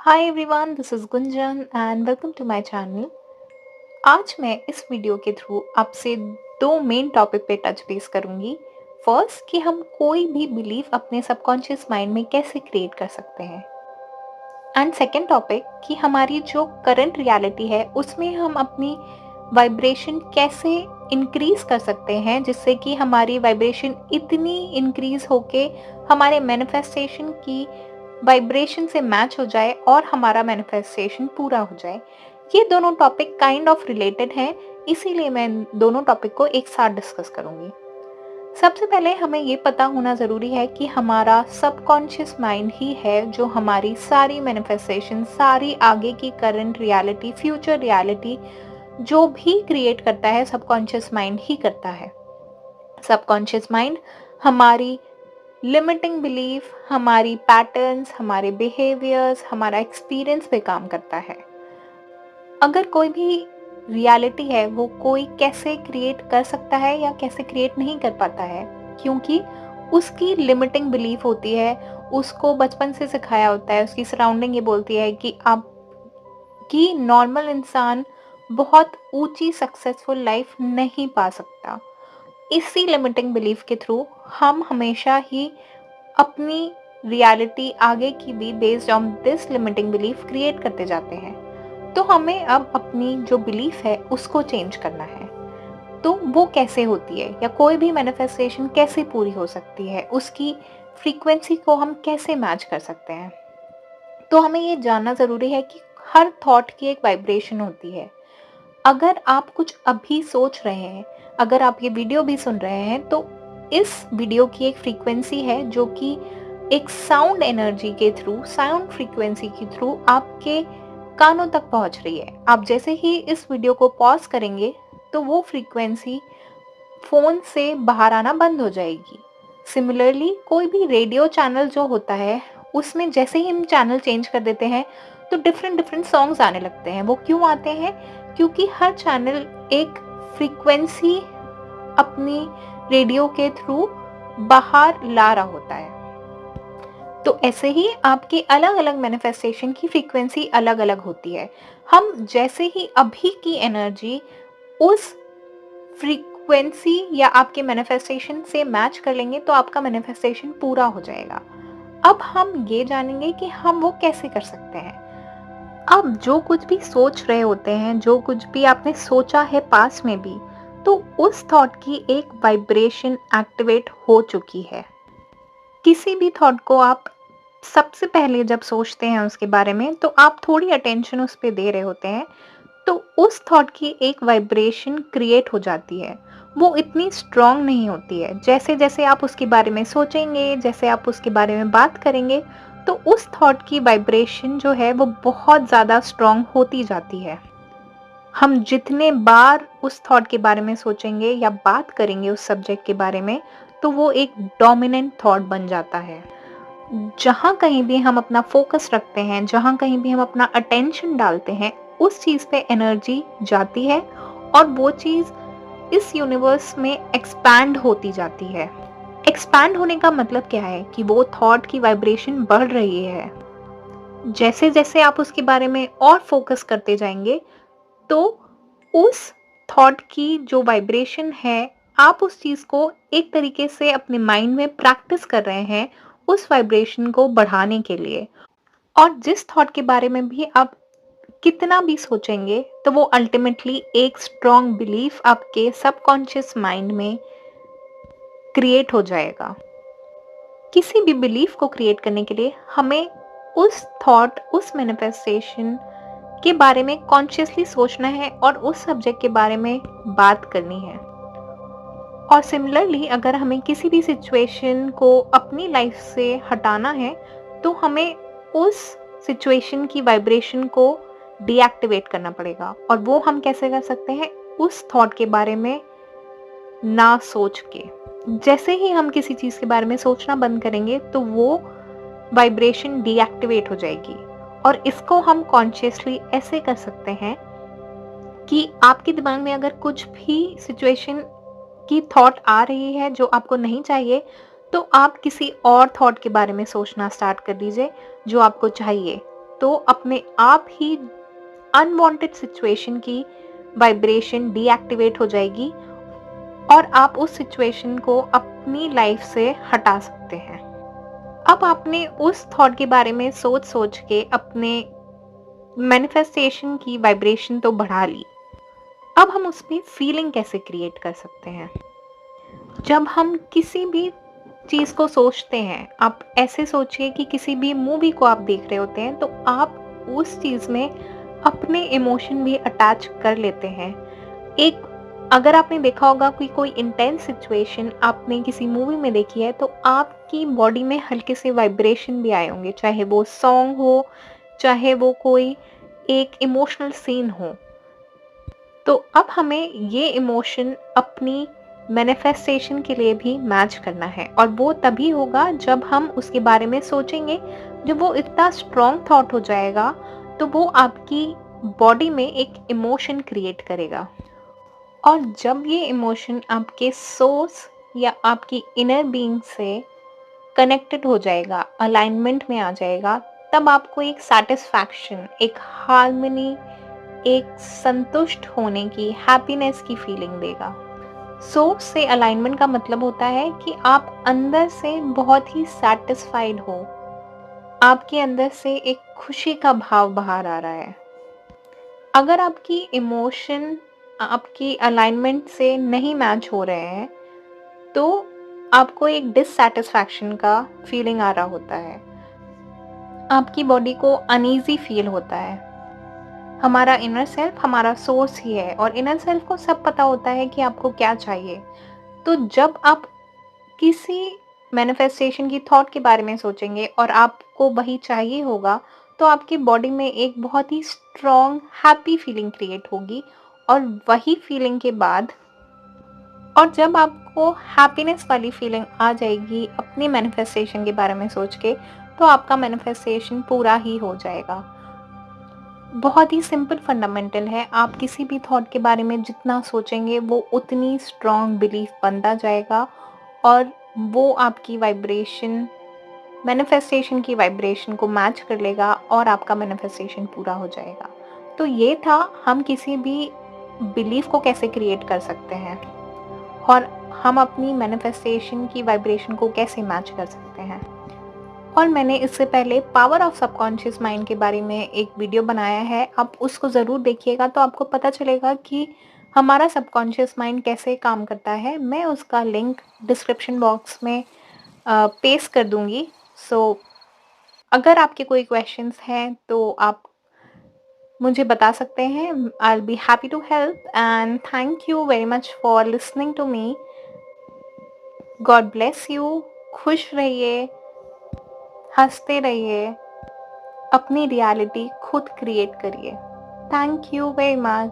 Hi everyone, this is Gunjan and welcome to my channel. आज मैं इस वीडियो के थ्रू आपसे दो मेन टॉपिक पे टच बेस करूंगी। फर्स्ट, कि हम कोई भी बिलीफ अपने सबकॉन्शियस माइंड में कैसे क्रिएट कर सकते हैं, एंड सेकेंड टॉपिक कि हमारी जो करंट रियलिटी है उसमें हम अपनी वाइब्रेशन कैसे इंक्रीज कर सकते हैं, जिससे कि हमारी वाइब्रेशन इतनी इंक्रीज होके हमारे मैनिफेस्टेशन की वाइब्रेशन से मैच हो जाए और हमारा मैनिफेस्टेशन पूरा हो जाए। ये दोनों टॉपिक काइंड ऑफ रिलेटेड हैं, इसीलिए मैं दोनों टॉपिक को एक साथ डिस्कस करूंगी। सबसे पहले हमें ये पता होना ज़रूरी है कि हमारा सबकॉन्शियस माइंड ही है जो हमारी सारी मैनिफेस्टेशन, सारी आगे की करंट रियलिटी, फ्यूचर रियलिटी जो भी क्रिएट करता है, सबकॉन्शियस माइंड ही करता है। सबकॉन्शियस माइंड हमारी लिमिटिंग बिलीफ, हमारी पैटर्न्स, हमारे बिहेवियर्स, हमारा एक्सपीरियंस पे काम करता है। अगर कोई भी रियलिटी है वो कोई कैसे क्रिएट कर सकता है या कैसे क्रिएट नहीं कर पाता है, क्योंकि उसकी लिमिटिंग बिलीफ होती है। उसको बचपन से सिखाया होता है, उसकी सराउंडिंग ये बोलती है कि आप कि नॉर्मल इंसान बहुत ऊंची सक्सेसफुल लाइफ नहीं पा सकता। इसी लिमिटिंग बिलीफ के थ्रू हम हमेशा ही अपनी रियलिटी आगे की भी based on this limiting belief create करते जाते हैं। तो हमें अब अपनी जो बिलीफ है उसको चेंज करना है। तो वो कैसे होती है, या कोई भी मैनिफेस्टेशन कैसे पूरी हो सकती है, उसकी फ्रीक्वेंसी को हम कैसे मैच कर सकते हैं। तो हमें ये जानना ज़रूरी है कि हर थॉट की एक वाइब्रेशन होती है। अगर आप कुछ अभी सोच रहे हैं, अगर आप ये वीडियो भी सुन रहे हैं, तो इस वीडियो की एक फ्रीक्वेंसी है जो कि एक साउंड एनर्जी के थ्रू, साउंड फ्रीक्वेंसी के थ्रू आपके कानों तक पहुंच रही है। आप जैसे ही इस वीडियो को पॉज करेंगे तो वो फ्रीक्वेंसी फोन से बाहर आना बंद हो जाएगी। सिमिलरली कोई भी रेडियो चैनल जो होता है, उसमें जैसे ही हम चैनल चेंज कर देते हैं तो डिफरेंट डिफरेंट सॉन्ग्स आने लगते हैं। वो क्यों आते हैं? क्योंकि हर चैनल एक फ्रीक्वेंसी अपनी रेडियो के थ्रू बाहर ला रहा होता है। तो ऐसे ही आपके अलग अलग मैनिफेस्टेशन की फ्रीक्वेंसी अलग अलग होती है। हम जैसे ही अभी की एनर्जी उस फ्रीक्वेंसी या आपके मैनिफेस्टेशन से मैच कर लेंगे तो आपका मैनिफेस्टेशन पूरा हो जाएगा। अब हम ये जानेंगे कि हम वो कैसे कर सकते हैं। आप जो कुछ भी सोच रहे होते हैं, जो कुछ भी आपने सोचा है पास में भी, तो उस थॉट की एक वाइब्रेशन एक्टिवेट हो चुकी है। किसी भी थॉट को आप सबसे पहले जब सोचते हैं उसके बारे में, तो आप थोड़ी अटेंशन उस पे दे रहे होते हैं, तो उस थॉट की एक वाइब्रेशन क्रिएट हो जाती है। वो इतनी स्ट्रांग नहीं होती है। जैसे जैसे आप उसके बारे में सोचेंगे, जैसे आप उसके बारे में बात करेंगे, तो उस थॉट की वाइब्रेशन जो है वो बहुत ज़्यादा स्ट्रांग होती जाती है। हम जितने बार उस थॉट के बारे में सोचेंगे या बात करेंगे उस सब्जेक्ट के बारे में, तो वो एक डोमिनेंट थॉट बन जाता है। जहाँ कहीं भी हम अपना फोकस रखते हैं, जहाँ कहीं भी हम अपना अटेंशन डालते हैं, उस चीज़ पे एनर्जी जाती है और वो चीज़ इस यूनिवर्स में एक्सपैंड होती जाती है। एक्सपैंड होने का मतलब क्या है? कि वो थॉट की वाइब्रेशन बढ़ रही है। जैसे जैसे आप उसके बारे में और फोकस करते जाएंगे, तो उस थॉट की जो वाइब्रेशन है, आप उस चीज़ को एक तरीके से अपने माइंड में प्रैक्टिस कर रहे हैं उस वाइब्रेशन को बढ़ाने के लिए। और जिस थॉट के बारे में भी आप कितना भी सोचेंगे, तो वो अल्टीमेटली एक स्ट्रॉन्ग बिलीफ आपके सबकॉन्शियस माइंड में क्रिएट हो जाएगा। किसी भी बिलीफ को क्रिएट करने के लिए हमें उस थॉट, उस मैनिफेस्टेशन के बारे में कॉन्शियसली सोचना है और उस सब्जेक्ट के बारे में बात करनी है। और सिमिलरली अगर हमें किसी भी सिचुएशन को अपनी लाइफ से हटाना है, तो हमें उस सिचुएशन की वाइब्रेशन को डीएक्टिवेट करना पड़ेगा। और वो हम कैसे कर सकते हैं? उस थॉट के बारे में ना सोच के। जैसे ही हम किसी चीज़ के बारे में सोचना बंद करेंगे, तो वो वाइब्रेशन डीएक्टिवेट हो जाएगी। और इसको हम कॉन्शियसली ऐसे कर सकते हैं कि आपके दिमाग में अगर कुछ भी सिचुएशन की थॉट आ रही है जो आपको नहीं चाहिए, तो आप किसी और थॉट के बारे में सोचना स्टार्ट कर दीजिए जो आपको चाहिए। तो अपने आप ही अनवांटेड सिचुएशन की वाइब्रेशन डीएक्टिवेट हो जाएगी और आप उस सिचुएशन को अपनी लाइफ से हटा सकते हैं। अब आपने उस थॉट के बारे में सोच-सोच के अपने मैनिफेस्टेशन की वाइब्रेशन तो बढ़ा ली। अब हम उसमें फीलिंग कैसे क्रिएट कर सकते हैं? जब हम किसी भी चीज़ को सोचते हैं, आप ऐसे सोचिए कि किसी भी मूवी को आप देख रहे होते हैं, तो आप उस चीज़ में अपने इमोशन भी अटैच कर लेते हैं। एक अगर आपने देखा होगा कि कोई इंटेंस सिचुएशन आपने किसी मूवी में देखी है, तो आपकी बॉडी में हल्के से वाइब्रेशन भी आए होंगे, चाहे वो सॉन्ग हो, चाहे वो कोई एक इमोशनल सीन हो। तो अब हमें ये इमोशन अपनी मैनिफेस्टेशन के लिए भी मैच करना है और वो तभी होगा जब हम उसके बारे में सोचेंगे। जब वो इतना स्ट्रॉन्ग थॉट हो जाएगा, तो वो आपकी बॉडी में एक इमोशन क्रिएट करेगा और जब ये इमोशन आपके सोर्स या आपकी इनर बीइंग से कनेक्टेड हो जाएगा, अलाइनमेंट में आ जाएगा, तब आपको एक सैटिस्फैक्शन, एक हार्मनी, एक संतुष्ट होने की, हैप्पीनेस की फीलिंग देगा। सोर्स से अलाइनमेंट का मतलब होता है कि आप अंदर से बहुत ही सैटिस्फाइड हो, आपके अंदर से एक खुशी का भाव बाहर आ रहा है। अगर आपकी इमोशन आपकी अलाइनमेंट से नहीं मैच हो रहे हैं, तो आपको एक डिससैटिस्फैक्शन का फीलिंग आ रहा होता है, आपकी बॉडी को अनईजी फील होता है। हमारा इनर सेल्फ हमारा सोर्स ही है और इनर सेल्फ को सब पता होता है कि आपको क्या चाहिए। तो जब आप किसी मैनिफेस्टेशन की थॉट के बारे में सोचेंगे और आपको वही चाहिए होगा, तो आपकी बॉडी में एक बहुत ही स्ट्रॉन्ग हैप्पी फीलिंग क्रिएट होगी और वही फीलिंग के बाद और जब आपको हैप्पीनेस वाली फीलिंग आ जाएगी अपनी मैनिफेस्टेशन के बारे में सोच के, तो आपका मैनिफेस्टेशन पूरा ही हो जाएगा। बहुत ही सिंपल फंडामेंटल है, आप किसी भी थॉट के बारे में जितना सोचेंगे वो उतनी स्ट्रॉन्ग बिलीफ बनता जाएगा और वो आपकी वाइब्रेशन मैनिफेस्टेशन की वाइब्रेशन को मैच कर लेगा और आपका मैनिफेस्टेशन पूरा हो जाएगा। तो ये था हम किसी भी बिलीफ को कैसे क्रिएट कर सकते हैं और हम अपनी मैनिफेस्टेशन की वाइब्रेशन को कैसे मैच कर सकते हैं। और मैंने इससे पहले पावर ऑफ सबकॉन्शियस माइंड के बारे में एक वीडियो बनाया है, आप उसको ज़रूर देखिएगा, तो आपको पता चलेगा कि हमारा सबकॉन्शियस माइंड कैसे काम करता है। मैं उसका लिंक डिस्क्रिप्शन बॉक्स में पेस्ट कर दूंगी। सो अगर आपके कोई क्वेश्चंस हैं तो आप मुझे बता सकते हैं। I will be happy to help and thank you very much for listening to me. God bless you. खुश रहिए, हंसते रहिए, अपनी रियलिटी खुद क्रिएट करिए। Thank you very much.